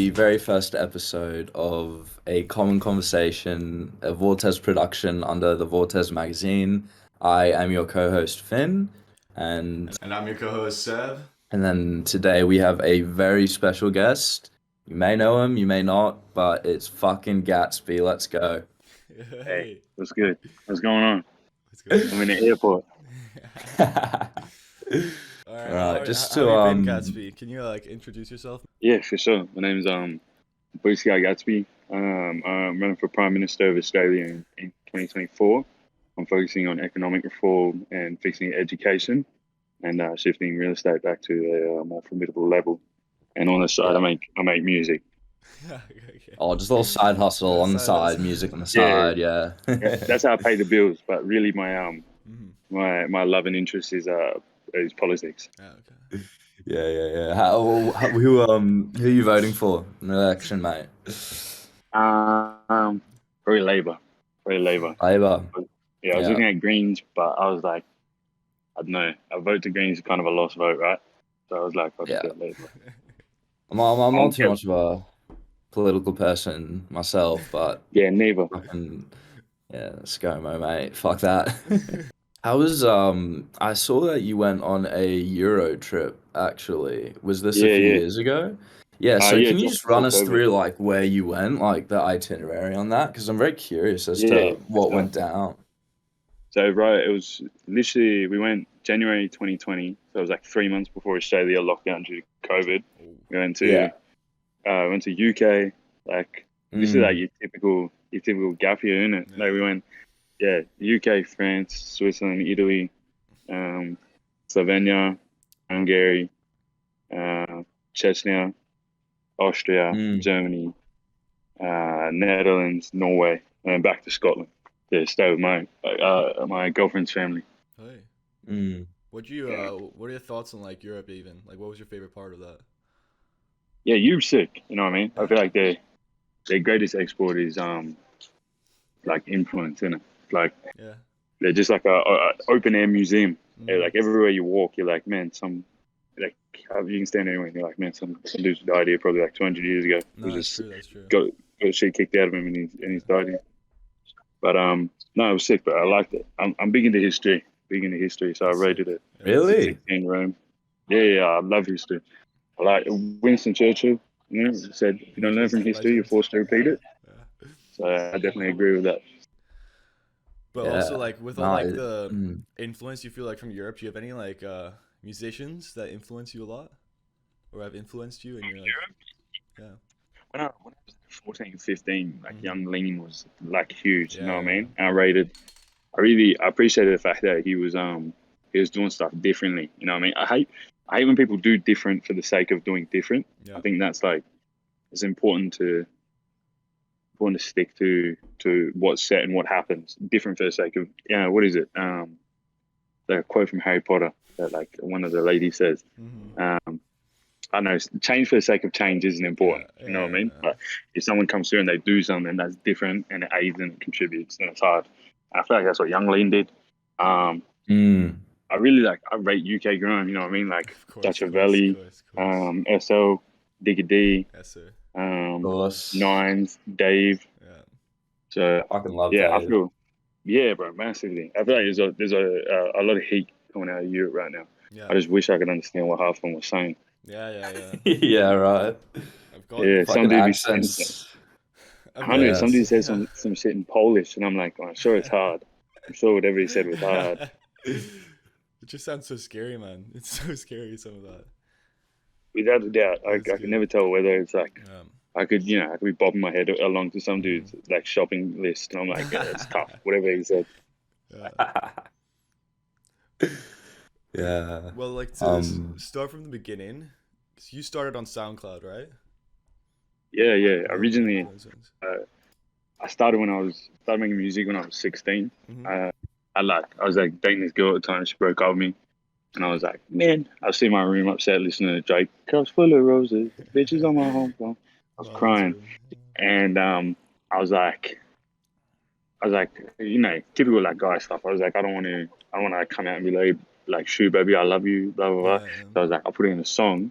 the very first episode of a common conversation, a VOR-TES production under the VOR-TES magazine. I am your co-host Finn, and And I'm your co-host Seb. and then today we have a very special guest. You may know him, you may not, but it's fucking Gatsby. Let's go. Hey, what's good? What's going on? Let's go. I'm in the airport. All right, Alright, just how to have you been, Gatsby? Can you introduce yourself? Yeah, for sure. My name's BoyScoutGatsby. I'm running for Prime Minister of Australia in 2024. I'm focusing on economic reform and fixing education and shifting real estate back to a more formidable level. And on the side, I make music. Okay. Oh, just a little side hustle on the Side hustle. side, music on the Yeah. side, yeah. That's how I pay the bills. But really, my Mhm. my love and interest is politics. Yeah, okay. Yeah. Who are you voting for in the election, mate? Very Labour. Labour. Yeah, I was looking at Greens, but I was like, I don't know. A vote to Greens is kind of a lost vote, right? So I was like, I'll just get Labour. I'm not too much of a political person myself, but Yeah, neither. let's go, mate. Fuck that. I saw that you went on a Euro trip, actually. Was this a few years ago? Yeah, so can you just run us through where you went, the itinerary on that? Because I'm very curious as to what went down. So it was literally, we went January 2020, so it was 3 months before Australia locked down due to COVID. We went to UK, this is your typical gap year, isn't it? We went UK, France, Switzerland, Italy, Slovenia, Hungary, Chechnya, Austria, Germany, Netherlands, Norway, and then back to Scotland to stay with my girlfriend's family. Hey. What are your thoughts on Europe even? What was your favorite part of that? Yeah, Europe's sick. You know what I mean? I feel like their greatest export is influence, innit? They're just a open air museum. Everywhere you walk, you're like, man, you can stand anywhere and you're like, man, some dude died here probably 200 years ago. No, that's true. Got shit kicked out of him and he's died here. But no, it was sick, but I liked it. I'm big into history. So I rated it. Really? In Rome. Yeah, I love history. I like Winston Churchill. Said if you don't learn from history, you're forced to repeat it. Yeah. So I definitely agree with that. But also, with all the influence you feel from Europe, do you have any musicians that influence you a lot, or have influenced you? And you're Europe? When I was 14, 15, Young Lean was huge. You know what I mean? And I really appreciated the fact that he was doing stuff differently. You know what I mean? I hate when people do different for the sake of doing different. Yeah. I think that's it's important to stick to what's set and what happens. Different for the sake of what is it? A quote from Harry Potter that one of the ladies says. I know change for the sake of change isn't important. You know what I mean? But if someone comes through and they do something that's different and it aids and contributes, then it's hard. I feel like that's what Young Lean did. I really I rate UK grime. You know what I mean? Dutch Valley, SL, Digga D, Nines, Dave. Yeah. So I can love. Yeah, Dave. Bro, massively. I feel like there's a lot of heat coming out of Europe right now. Yeah. I just wish I could understand what half of them were saying. Yeah. Yeah, right. Some dude accents. Some dude said some shit in Polish, and I'm like, I'm sure it's hard. I'm sure whatever he said was hard. It just sounds so scary, man. It's so scary, some of that. Without a doubt, I can never tell whether it's I could be bobbing my head along to some dude's shopping list, and I'm like, it's tough. Whatever he said. Yeah. Well, to start from the beginning, you started on SoundCloud, right? Yeah. Originally, I started making music when I was 16. I was dating this girl at the time. She broke up with me, and I was like, man, I was in my room upset listening to Drake. Cups full of roses, bitches on my home phone. I was crying, and I was like, typical guy stuff. I was like, I don't want to come out and be like, shoot, baby, I love you, blah blah blah. So I was like, I'll put it in a song,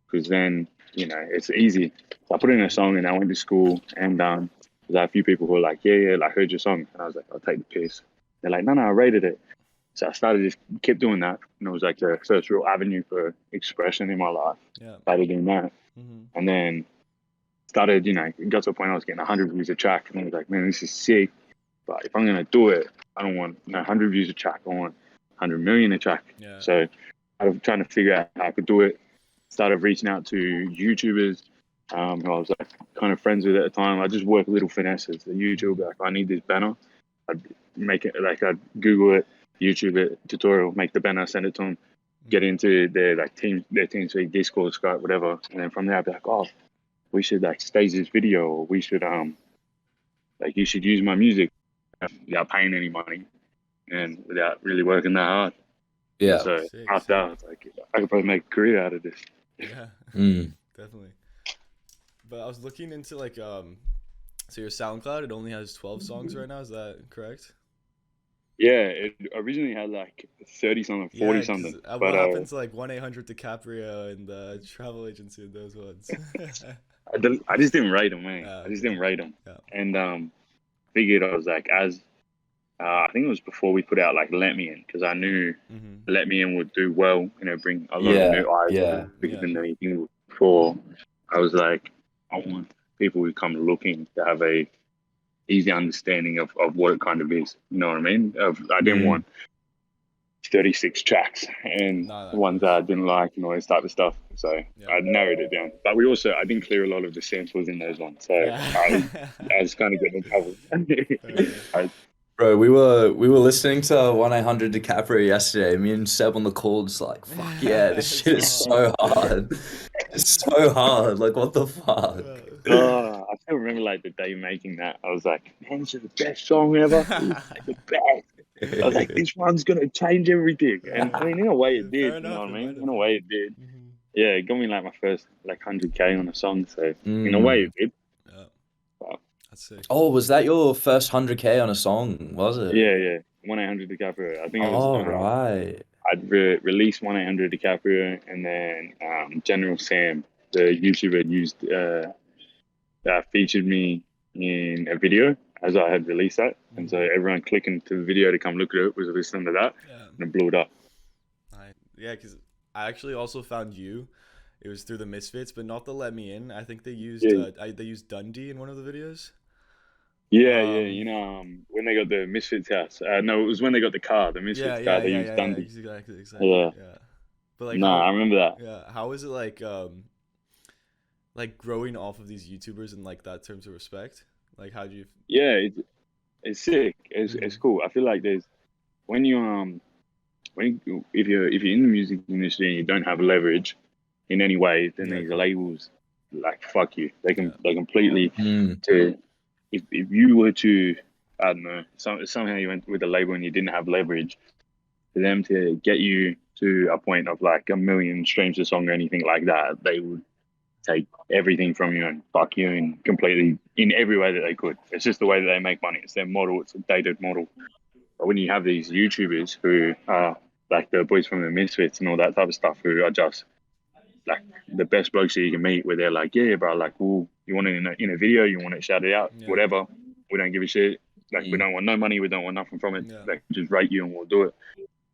because then you know, it's easy. So I put in a song and I went to school, and there's a few people who were like, yeah, like, heard your song. And I was like, I'll take the piss. They're like, no, I rated it. So I kept doing that. And it was like the first real avenue for expression in my life. Yeah. Started doing that. And then started, you know, it got to a point I was getting 100 views a track. And I was like, man, this is sick. But if I'm going to do it, I don't want 100 views a track. I want 100 million a track. Yeah. So I was trying to figure out how I could do it. Started reaching out to YouTubers who I was like kind of friends with at the time. I just work little finesses. The YouTuber, like, I need this banner. I'd make it, like, I'd Google it, YouTube it, tutorial, make the banner, send it to them, get into their TeamSpeak, Discord, Skype, whatever. And then from there, I'd be like, oh, we should like stage this video, or we should like, you should use my music without paying any money and without really working that hard. Yeah. So after that, I was like, I could probably make a career out of this. Yeah, definitely. But I was looking into like, so your SoundCloud, it only has 12 songs right now. Is that correct? Yeah, it originally had like 30 something, 40 something. What happened to like 1-800-DiCaprio and the travel agency and those ones? I just didn't rate them, man. I just didn't rate them. Yeah. And figured I was like, I think it was before we put out like Let Me In, because I knew Let Me In would do well, you know, bring a lot of new eyes bigger than anything before. I was like, I want people who come looking to have a easy understanding of what it kind of is. You know what I mean? I didn't want 36 tracks and ones that I didn't like and all this type of stuff. So I narrowed it down. But I didn't clear a lot of the samples in those ones. So I was kind of getting in trouble. Bro, we were listening to 1-800-DiCaprio yesterday. Me and Seb on the call, just like, fuck yeah, this shit is so hard. It's so hard. Like, what the fuck? I still remember like the day making that. I was like, man, this is the best song ever. It's the best. I was like, this one's gonna change everything. And I mean, in a way it did. You know what I mean? In a way it did. Yeah, it got me like my first like 100K on a song. So in a way it did. That's sick. Oh, was that your first 100K on a song? Was it? Yeah. 1-800-DiCaprio. I think it was. Oh, right. I'd released 1-800-DiCaprio, and then General Sam, the YouTuber, featured me in a video as I had released that, and so everyone clicking to the video to come look at it was listening to that, and it blew it up. Yeah, because I actually also found you. It was through the Misfits, but not the Let Me In. I think they used they used Dundee in one of the videos. Yeah, you know, when they got the Misfits house. No, it was when they got the car, the Misfits car. They used Dundee. Exactly. Yeah. But like, I remember that. Yeah, how is it like growing off of these YouTubers in like that terms of respect? Like, how do you? Yeah, it's sick. It's cool. I feel like there's if you're in the music industry and you don't have leverage in any way, then these labels like fuck you. They completely if you were to, I don't know, somehow you went with a label and you didn't have leverage, for them to get you to a point of like 1 million streams a song or anything like that, they would take everything from you and fuck you in every way that they could. It's just the way that they make money. It's their model. It's a dated model. But when you have these YouTubers who are like the boys from the Misfits and all that type of stuff, who are just like the best blokes that you can meet, where they're like, yeah, bro, like, well, you want it in a video, you want it shouted out, whatever. We don't give a shit. Like, we don't want no money, we don't want nothing from it. Like, just rate you and we'll do it.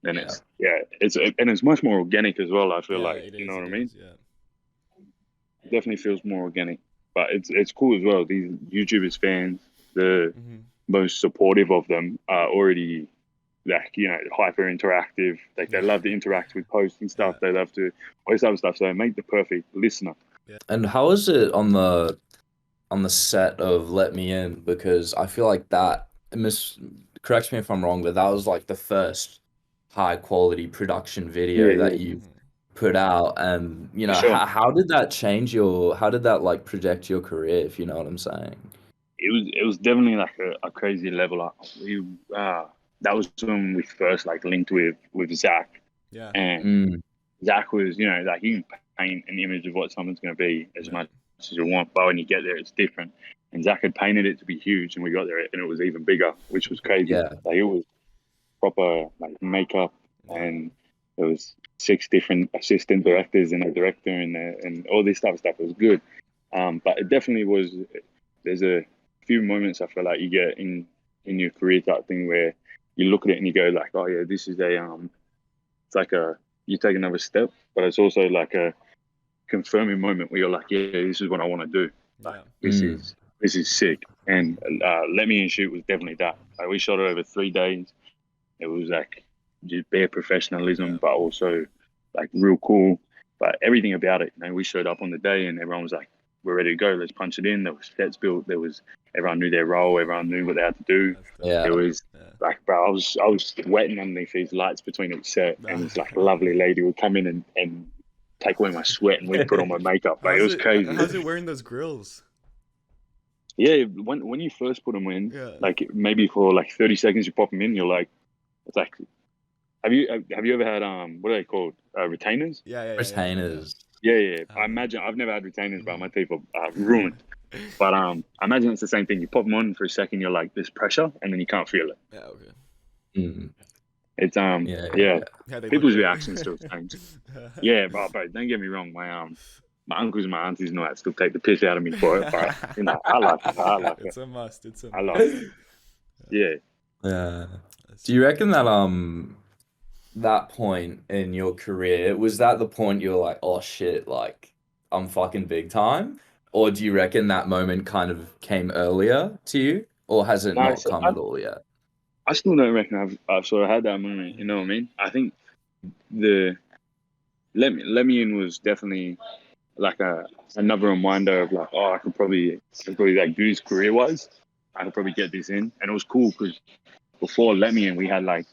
And it's much more organic as well. I feel like, you know what I mean? It definitely feels more organic, but it's cool as well. These YouTubers fans, the most supportive of them are already like, you know, hyper interactive. Like they love to interact with posts and stuff. They love to all this other stuff. So they make the perfect listener. And how is it on the set of Let Me In? Because I feel like that, correct me if I'm wrong, but that was like the first high quality production video that you put out. And you know, how did that change how did that like project your career, if you know what I'm saying? It was definitely like a crazy level up. That was when we first like linked with Zach. Yeah. And Zach was, you know, like you can paint an image of what something's going to be as much as you want, but when you get there, it's different. And Zach had painted it to be huge, and we got there and it was even bigger, which was crazy. Yeah. Like it was proper like makeup and there was 6 different assistant directors and a director and all this type of stuff. It was good. But it definitely was, there's a few moments I feel like you get in your career type thing where you look at it and you go like, oh yeah, this is it's like you take another step, but it's also like a confirming moment where you're like, yeah, this is what I want to do. Like, this is sick. And Let Me In Shoot was definitely that. Like, we shot it over 3 days. It was like just bare professionalism, but also like real cool. But everything about it, we showed up on the day and everyone was like, we're ready to go. Let's punch it in. There was sets built. Everyone knew their role. Everyone knew what they had to do. Yeah. It was like, bro, I was sweating underneath these lights between each set, and this like lovely lady would come in and take away my sweat and we'd put on my makeup. Like, it was crazy. How's it wearing those grills? Yeah, when you first put them in, like maybe for like 30 seconds you pop them in, you're like, it's like, have you ever had what are they called? Retainers? Yeah. Retainers. Yeah. I imagine I've never had retainers, but my teeth are ruined. But I imagine it's the same thing. You pop them on for a second, you're like, there's pressure, and then you can't feel it. Yeah, okay. It's people's reactions to it change. Yeah, bro, don't get me wrong. My uncles and my aunties know that still take the piss out of me for it, but I like it. It's a must. I love it. Yeah. Do you reckon that that point in your career, was that the point you were like, oh shit, like I'm fucking big time? Or do you reckon that moment kind of came earlier to you, or has it not come at all yet? I still don't reckon I've sort of had that moment. You know what I mean? I think the Let Me In was definitely like another reminder of like, oh, I could probably like do this career wise. I could probably get this in, and it was cool because before Let Me In, we had like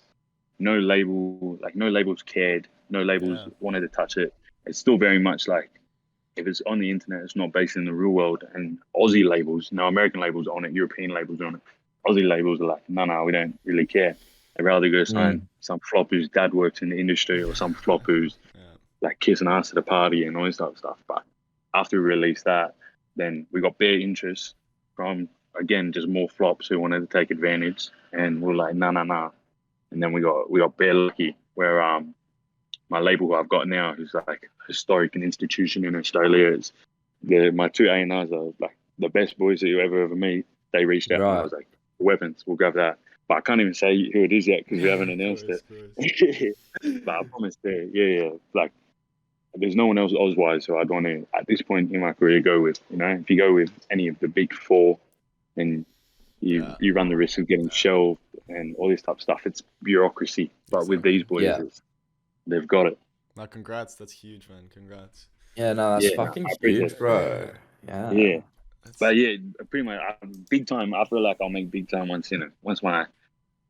no labels cared, no labels wanted to touch it. It's still very much like, if it's on the internet, it's not based in the real world. And Aussie labels, American labels are on it, European labels are on it. Aussie labels are like, no, we don't really care. I'd rather go sign some flop whose dad works in the industry, or some flop who's like kissing ass at a party and all this type of stuff. But after we released that, then we got bare interest from, again, just more flops who wanted to take advantage. And we're like, no. And then we got bare lucky where my label who I've got now, who's like historic and institution in Australia, is my 2 A&Rs are like the best boys that you ever meet. They reached out and I was like, weapons, we'll grab that. But I can't even say who it is yet because we haven't announced it. But I promise that, like, there's no one else Oz-wise who I'd want to, at this point in my career, go with. If you go with any of the big 4, then you run the risk of getting shelved and all this type of stuff. It's bureaucracy. But with these boys, they've got it. Now, congrats. That's huge, man. Congrats. Yeah, no, that's fucking huge, bro. Yeah. But yeah, pretty much big time. I feel like I'll make big time once I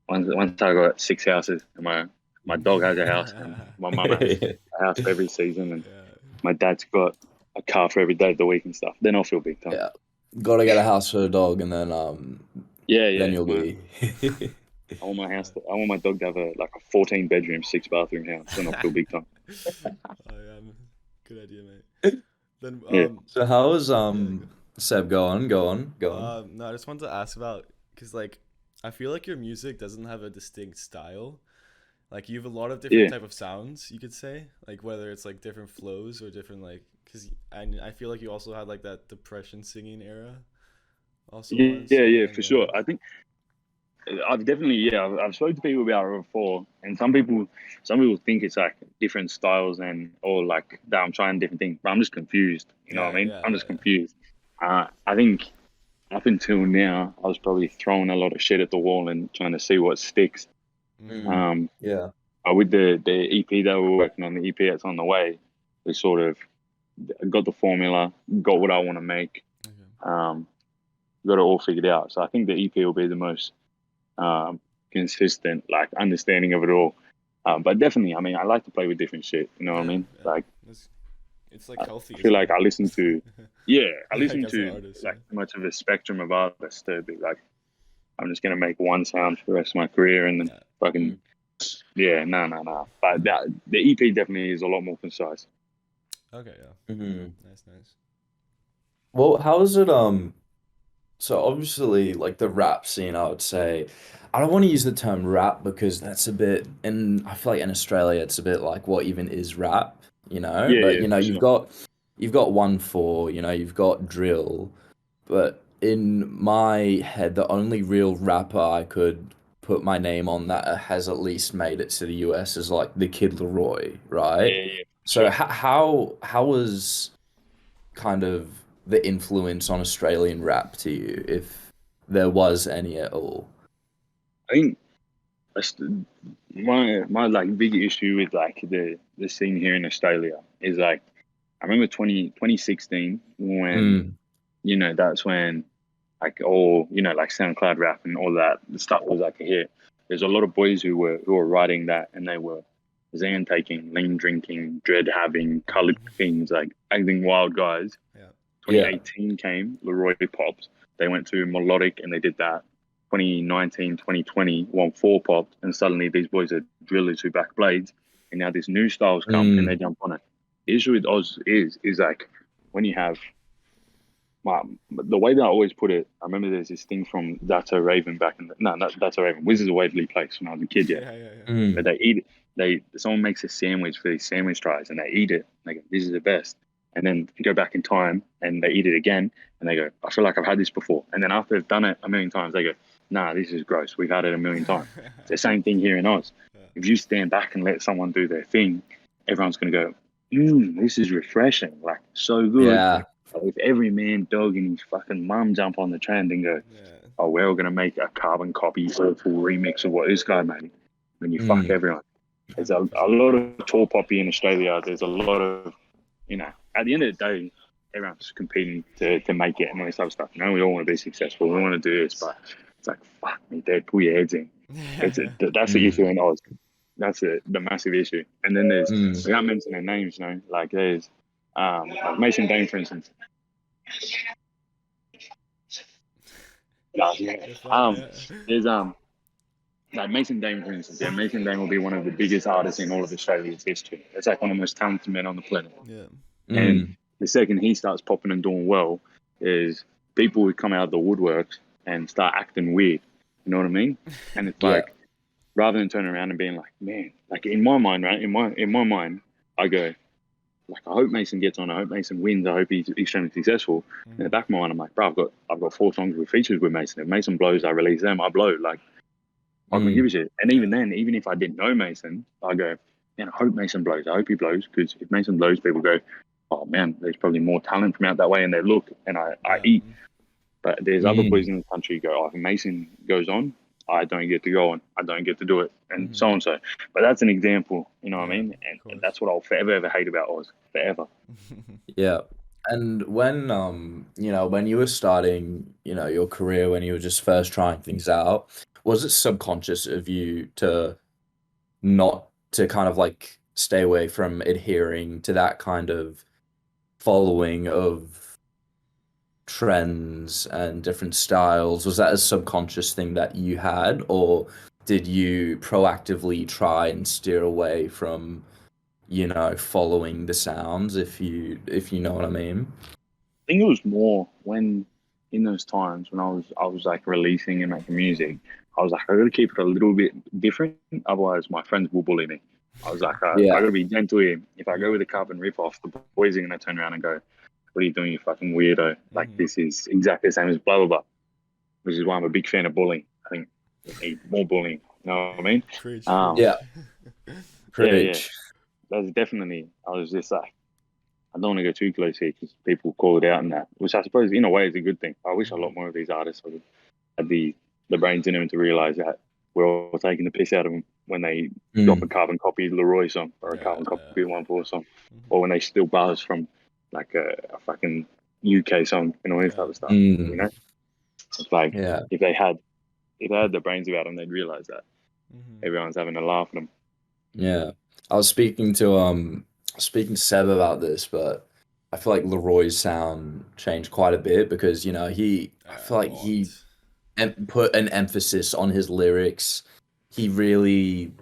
got 6 houses and my dog has a house and my mum has a house for every season and my dad's got a car for every day of the week and stuff. Then I'll feel big time. Yeah, gotta get a house for the dog and then then you'll be. I want my dog to have a 14 bedroom, 6 bathroom house. Then I'll feel big time. Good idea, mate. Then so how was Seb, go on. No, I just wanted to ask about, because like I feel like your music doesn't have a distinct style. Like you have a lot of different type of sounds, you could say, like whether it's like different flows or different like, because I feel like you also had like that depression singing era. Also, for sure. I think I've definitely I've spoken to people about it before, and some people think it's like different styles or like that I'm trying different things, but I'm just confused. You know what I mean? I'm just confused. I think up until now, I was probably throwing a lot of shit at the wall and trying to see what sticks. With the EP that we're working on, the EP that's on the way, we sort of got the formula, got what I want to make, got it all figured out. So I think the EP will be the most consistent, like understanding of it all. But definitely, I mean, I like to play with different shit. You know what I mean? Like, it's like healthy. I feel like I listen to, I listen to artist, like too much of a spectrum of artists to be like, I'm just gonna make one sound for the rest of my career and then fucking, no. But the EP definitely is a lot more concise. Okay, Nice. Well, how is it? So obviously, like the rap scene, I would say, I don't want to use the term rap because that's a bit, and I feel like in Australia, it's a bit like what even is rap, you know? Yeah, But yeah, you know, for sure. you've got 1-4, you know, you've got drill, but in my head, the only real rapper I could put my name on that has at least made it to the US is like the Kid Laroi, right? Yeah, yeah, for So sure. how was kind of the influence on Australian rap to you, if there was any at all? I think that's my like big issue with like the scene here in Australia is like I remember 2016 when Mm, that's when like all like SoundCloud rap and all that stuff was like a hit. There's a lot of boys who were writing that, and they were Xan taking, lean drinking, dread having, colored things, like acting wild guys. Yeah. yeah. 2018 came, Leroy popped. They went to melodic and they did that. 2019, 2020, 1-4 popped, and suddenly these boys are drillers who back blades, and now this new styles come and they Mm, jump on it. The issue with Oz is like when you have the way that I always put it, I remember there's this thing from That's a Raven back in the no, not That's a Raven, Wizards of Waverly Place when I was a kid, yeah. Yeah, yeah, yeah. But mm, they eat it. Someone makes a sandwich for these sandwich tries and they eat it. And they go, "This is the best." And then you go back in time and they eat it again and they go, "I feel like I've had this before." And then after they've done it a million times, they go, "Nah, this is gross. We've had it a million times." It's the same thing here in Oz. Yeah. If you stand back and let someone do their thing, everyone's going to go, "This is refreshing. Like so good." yeah. But if every man, dog, and his fucking mum jump on the trend and go, Yeah. "Oh, we're all going to make a carbon copy or a full remix of what this guy made," then you fuck Mm, everyone. There's a 100%. lot of tall poppy in Australia. There's a lot of, at the end of the day, everyone's competing to make it and all this other stuff. We all want to be successful. We want to do this, but it's like, fuck me, Dad, pull your heads in. That's the issue mm, in Oz. That's the massive issue. And then there's, mm. without mentioning names, like there's like Mason Dane, for instance. You're fine, yeah. There's like Mason Dane, for instance. Yeah, Mason Dane will be one of the biggest artists in all of Australia's history. It's like one of the most talented men on the planet. Yeah. And Mm, the second he starts popping and doing well, is people would come out of the woodworks and start acting weird. You know what I mean? And it's yeah. like, rather than turning around and being like, man, like in my mind, right? In my mind, I go, like, I hope Mason gets on. I hope Mason wins. I hope he's extremely successful. In the back of my mind, I'm like, bro, I've got 4 songs with features with Mason. If Mason blows, I release them. I blow. Like, I can give Mm, a shit. And even Yeah. then, even if I didn't know Mason, I go, man, I hope Mason blows. I hope he blows, because if Mason blows, people go, oh man, there's probably more talent from out that way, and they look, and I Yeah. eat. But there's other boys mm, in the country who go, oh, if Mason goes on, I don't get to go on. I don't get to do it, and so and so. But that's an example, you know what I Yeah, mean? of And course. that's what I'll forever ever hate about Oz, forever. yeah. And when when you were starting, your career, when you were just first trying things out, was it subconscious of you to not to kind of like stay away from adhering to that kind of following of trends and different styles? Was that a subconscious thing that you had, or did you proactively try and steer away from, following the sounds, if you know what I mean? I think it was more when in those times when I was like releasing and making music, I was like, I got to keep it a little bit different, otherwise my friends will bully me. I was like, I Yeah. got to be gentle here. If I go Yeah. with a carbon rip off, the boys are gonna turn around and go, "What are you doing, you fucking weirdo? Like this is exactly the same as blah blah blah." Which is why I'm a big fan of bullying. I think we need more bullying. You know what I mean? Preach, Um, Yeah. preach. yeah, yeah. Preach. That's definitely. I was just like, I don't want to go too close here because people call it out and that, which I suppose in a way is a good thing. I wish a lot more of these artists had the brains in them to realize that we're all taking the piss out of them when they drop a Mm. carbon copy Leroy song or a Yeah, carbon yeah. copy 1-4 song, or when they steal bars from like a fucking UK song and all this Yeah. other stuff. You Mm. know, it's like Yeah. if they had the brains about them, they'd realize that everyone's having a laugh at them. Yeah. I was speaking to Seb about this, but I feel like Leroy's sound changed quite a bit because, I Yeah, feel a like he lot. put an emphasis on his lyrics. He really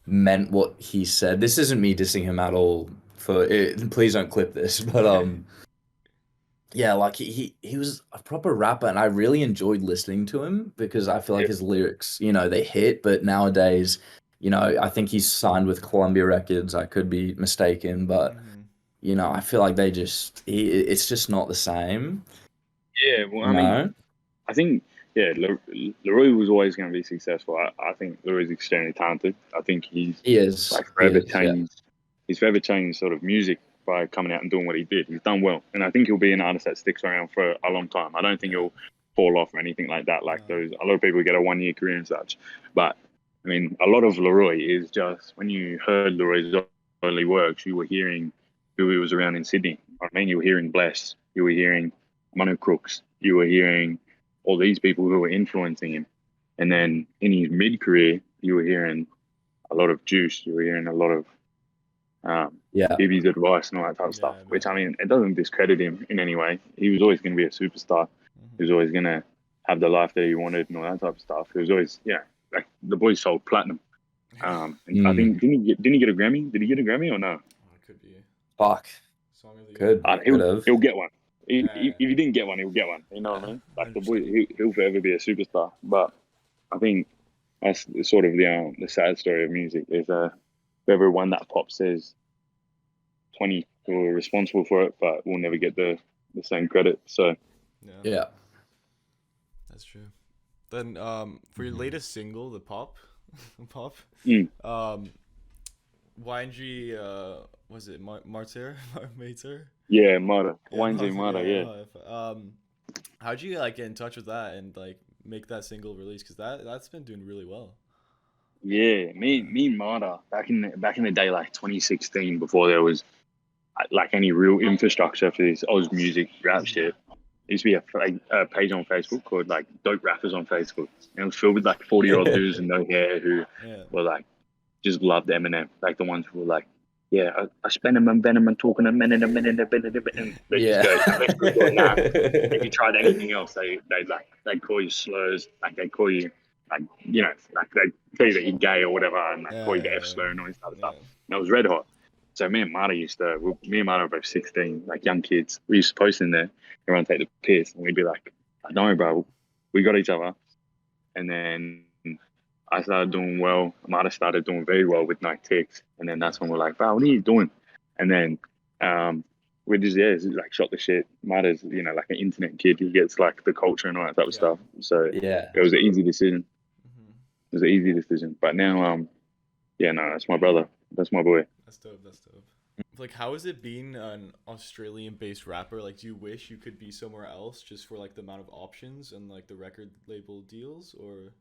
meant what he said. This isn't me dissing him at all for it. Please don't clip this, but yeah, like he was a proper rapper, and I really enjoyed listening to him because I feel like his lyrics, they hit. But nowadays, I think he's signed with Columbia Records. I could be mistaken, but I feel like it's just not the same. Yeah, well, I mean, I think Laroi was always going to be successful. I think Laroi's extremely talented. I think he is like forever changed. He's forever changed sort of music by coming out and doing what he did. He's done well, and I think he'll be an artist that sticks around for a long time. I don't think he'll fall off or anything like that. Like a lot of people get a 1 year career and such. But I mean, a lot of Laroi is just when you heard Laroi's early works, you were hearing who he was around in Sydney. I mean, you were hearing Bless, you were hearing Mono Crooks, you were hearing all these people who were influencing him. And then in his mid career, you were hearing a lot of Juice, you were hearing a lot of Ibby's advice and all that type of stuff, which, I mean, it doesn't discredit him in any way. He was always going to be a superstar. He was always going to have the life that he wanted and all that type of stuff. He was always, like the boy sold platinum. And I think, didn't he get a Grammy? Did he get a Grammy or no? It could be. Fuck. He'll get one. If he didn't get one, he'll get one. You know what I mean? Like the boy, he'll forever be a superstar. But I think that's sort of the sad story of music is everyone that pop says 20 who are responsible for it, but will never get the same credit. So yeah, that's true. Then for your latest single, the pop, YNG was it Matyr? Matyr? Yeah, Matyr. YNG Matyr. Yeah. How'd you like get in touch with that and like make that single release? Because that's been doing really well. Yeah, me and Matyr back in the day, like 2016, before there was like any real infrastructure for this Oz music rap shit. There used to be a page on Facebook called like Dope Rappers on Facebook, and it was filled with like 40-year-old dudes and no hair who were like just loved Eminem, like the ones who were like, I spend him and venom and talking a minute. They just go, nah. If you tried anything else, they'd call you slurs, like they call you like like they tell you that you're gay or whatever, and like call you the F slur and all this other stuff. And it was red hot. So me and Matyr were both 16, like young kids. We used to post in there, everyone take the piss, and we'd be like, don't worry, bro, we got each other. And then I started doing well. Matyr started doing very well with Nike Ticks. And then that's when we're like, bro, what are you doing? And then we just like shot the shit. Matyr's, like an internet kid. He gets like the culture and all that type of stuff. So it was an easy decision. It was an easy decision. But now, that's my brother. That's my boy. That's dope. Like, how has it been an Australian-based rapper? Like, do you wish you could be somewhere else just for like the amount of options and like the record label deals, or?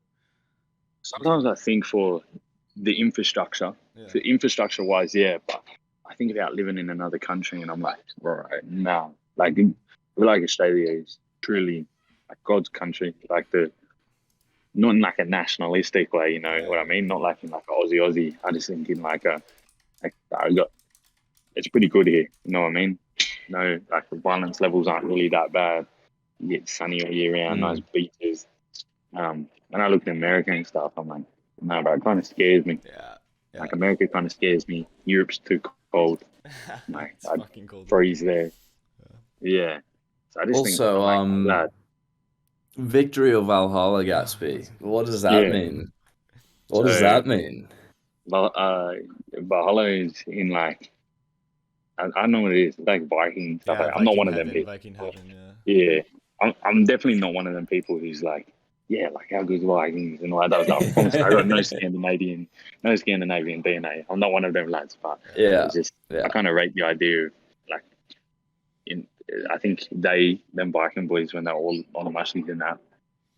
Sometimes I think for the infrastructure, infrastructure-wise, but I think about living in another country, and I'm like, right now, like Australia is truly like God's country, like not in like a nationalistic way, you know what I mean? Not like in like Aussie. I just think in like it's pretty good here, you know what I mean? No, like the violence levels aren't really that bad. You get sunny all year round, nice beaches. When I look at America and stuff, I'm like, no, bro, it kind of scares me. Yeah. Like America kind of scares me. Europe's too cold. Like I'd freeze there. Yeah. So I just think Victory of Valhalla, Gatsby. What does that mean? What does that mean? Valhalla is in like I don't know what it is. It's like Viking stuff. Like, I'm not one of them people. Viking heaven, I'm definitely not one of them people who's like, like how good Vikings and all that stuff. I got no Scandinavian DNA. I'm not one of them lads, but it's just I kind of rate the idea of like I think them Viking boys when they're all on the mushrooms and that,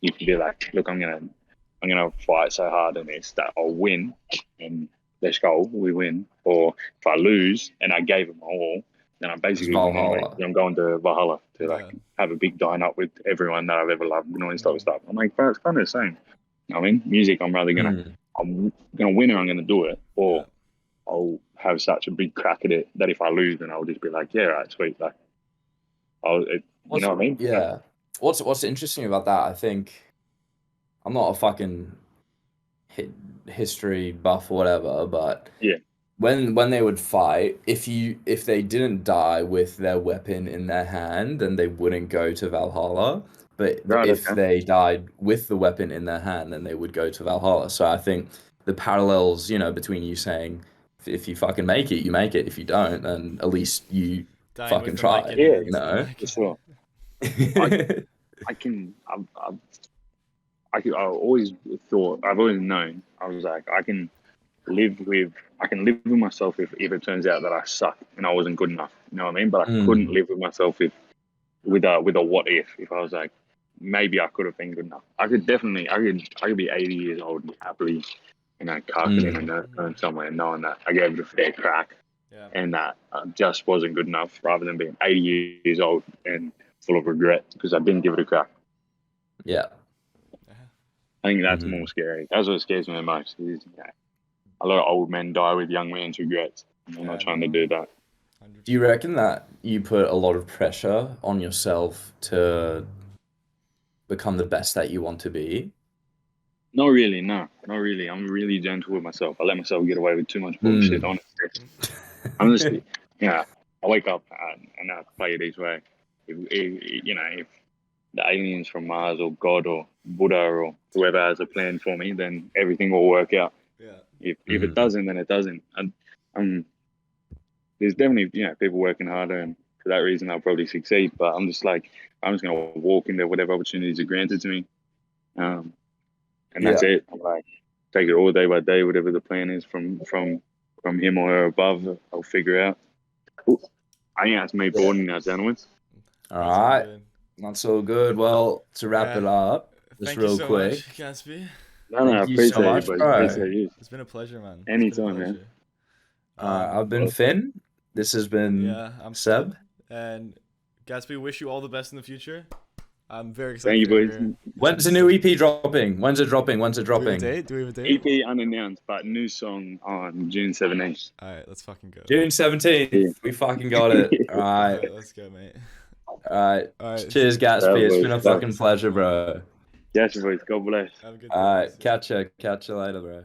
you can be like, look, I'm gonna fight so hard in this that I'll win and let's go, we win. Or if I lose and I gave them all, then I'm basically I'm going to Valhalla to like have a big dine up with everyone that I've ever loved and all this type of stuff. I'm like, bro, it's kind of the same. I mean, music, I'm rather I'm gonna win or I'm gonna do it, or I'll have such a big crack at it that if I lose, then I'll just be like, right, sweet, like, you know what I mean? Yeah. What's interesting about that? I think I'm not a fucking history buff or whatever, but when they would fight, if they didn't die with their weapon in their hand, then they wouldn't go to Valhalla. But if they died with the weapon in their hand, then they would go to Valhalla. So I think the parallels, between you saying if you fucking make it, you make it. If you don't, then at least you fucking try. Yeah, for sure. I've always thought, I've always known, I was like, I can live with myself if it turns out that I suck and I wasn't good enough. You know what I mean? But I couldn't live with myself with a what if I was like, maybe I could have been good enough. I could be 80 years old and happily, carcass in a nurse home somewhere, knowing that I gave it a fair crack, and that I just wasn't good enough, rather than being 80 years old and full of regret because I didn't give it a crack. Yeah. I think that's more scary. That's what scares me the most. Is, a lot of old men die with young men's regrets. I'm not trying to do that. Do you reckon that you put a lot of pressure on yourself to become the best that you want to be? Not really, no. Not really. I'm really gentle with myself. I let myself get away with too much bullshit, honestly. I wake up and I play it each way. If the aliens from Mars or God or Buddha or whoever has a plan for me, then everything will work out. Yeah. If it doesn't, then it doesn't. And there's definitely people working harder, and for that reason I'll probably succeed. But I'm just gonna walk into whatever opportunities are granted to me, and that's it. I'm like, take it all day by day, whatever the plan is from him or her above. I'll figure out. Ooh, I think that's me boarding now, gentlemen. All right. That's all good. Well, to wrap it up, just real quick. Much, Gatsby. No, I appreciate it, bro. It's been a pleasure, man. Anytime, man. I've been Finn. This has been I'm Seb. And Gatsby, wish you all the best in the future. I'm very excited. Thank you, boys. When's the new EP dropping? When's it dropping? Do we have a date? EP unannounced, but new song on June 17th. All right, let's fucking go. June 17th. Yeah. We fucking got it. All right. Let's go, mate. All right. Cheers, Gatsby. It's been a fucking pleasure, bro. Yes, boys. God bless. Have a good day. All right. Catch you later, bro.